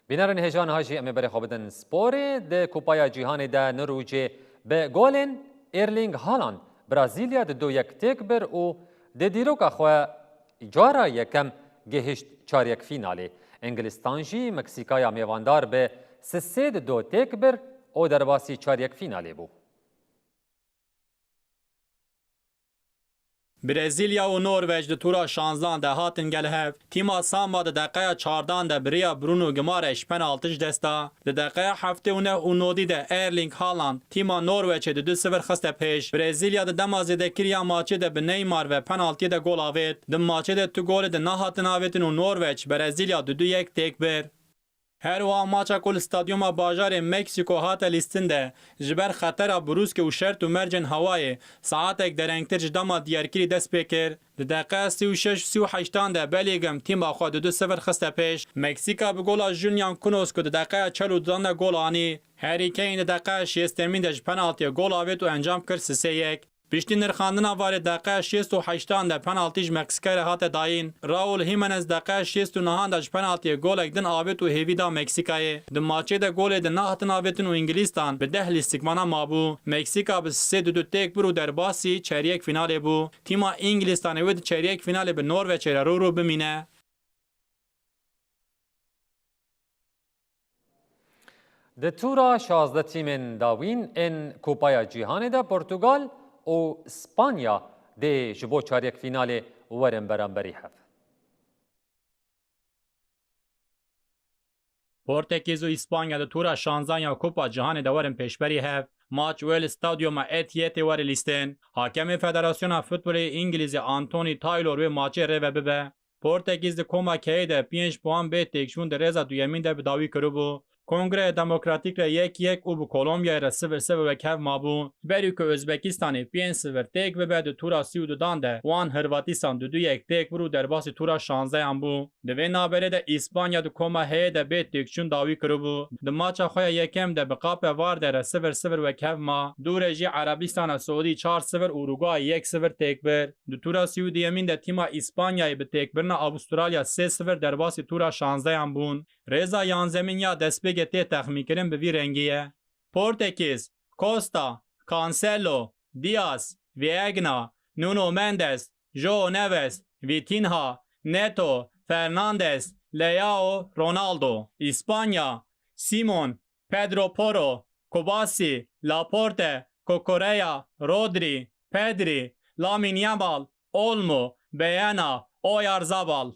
بینرن هجان هاجی امی بری خوابدن سپوری ده کوپایا جیهانی ده نروژی به گولن ایرلینگ هالند برازیلیا ده 2-1 بر و ده دیروکا خواه جارا یکم گهشت 4-1 فینالی. انگلستان جی مکسیکایا میواندار به 3-2 بر او در باسی 4-1 فینالی بو. برزیلیا و نروژ د تورا 16 ده هاتن گل هف تیما ساما د دقیقه 14 ده بریا برونو گمارش پنالتیش دستا د دقیقه 7 و 9 و 9 ده ایرلینگ هالند تیما نروژ د 2-0 خسته پیش برزیلیا د دمازه د کریا ماچه د نیمار و پنالتی ده گل آوید د ماچه د تو گل د نه هاتن آویدن و نروژ برزیلیا د 2-1 تک بر هر و ماچا کل استادیوم باجار مکسیکو هات لیستنده جبر خطر بروسک و شرط و مرجن هوای ساعت یک درنگتر جداما دیارکری دست بکر د دقیقه 36-38 ده بلیگم تیم خود 2-0 خسته پیش مکسیکا به گل جونیان کنوس که د دقیقه 42 ده گل آنی هری کین د دقیقه 60 ده پنالتی گل آوید و انجام کرد 3-1 بیشتر نرخاندنا وارد دقیقه 68 ده پنالتیج مکسیکا هات داین راول هیمنز دقیقه 69 ده پنالتی گل اگدن آوید و هیویدا مکسیکای د ماچه ده گل ده نه هاتن آویدن و انگلیستان به 10 لیستگمانا مابو مکسیکا به 3-2 تک برو در باسی چریک فینال بو تیما انگلیستان ود چریک فینال به نروژ رو بمینه د تورا 16 تیمن داوین ان کوپایا جیهانی ده پرتغال و اسپانیا ده جبو 4-1 فینال ورن برانبری هف. پورتوگیز و اسپانیا د تورا 16 یا کوپا جهان د ورن پیشبری هف ماچ ویل استادیوم اتیت ور لیستن حاکم فدراسیون فوتبال انگلیز آنتونی تایلور و ماچ رو ببه پورتوگیز د کوما کیده 5 پوان به تکشون د رضا دویمین ده بداوی کربو کنگره دموکراتیک را 1-1 او به کلمبیا را 0-0 و کف مابو بری که ازبکستان 5-0 تک و بعد تورا 32 دانده وان هرواستان 2-1 تک برو در باس تورا 16 ام بو د وینا بره د اسپانیا د کوما هه د به تکشون داوی کربو د ماچ خو یکم د بقاپ وار در 0-0 و کف ما دورجی عربستان سعودی 4-0 اوروگوئه 1-0 تک بر د تورا 30 یمین د تیم اسپانیا به تک برنا استرالیا 3-0 در باس تورا 16 ام بون رضا یانزمینیا دسپگ ته تخمی کردن به وی رنگیه پورتوگیز کوستا کانسلو دیاز ویگنا نونو مندس جو نوس ویتینها نتو فرناندز لیاو رونالدو اسپانیا سیمون پدرو پورو کوباسی لاپورته کوکوریا رودری پدری لامین یامال اولمو بیانا اویارزابال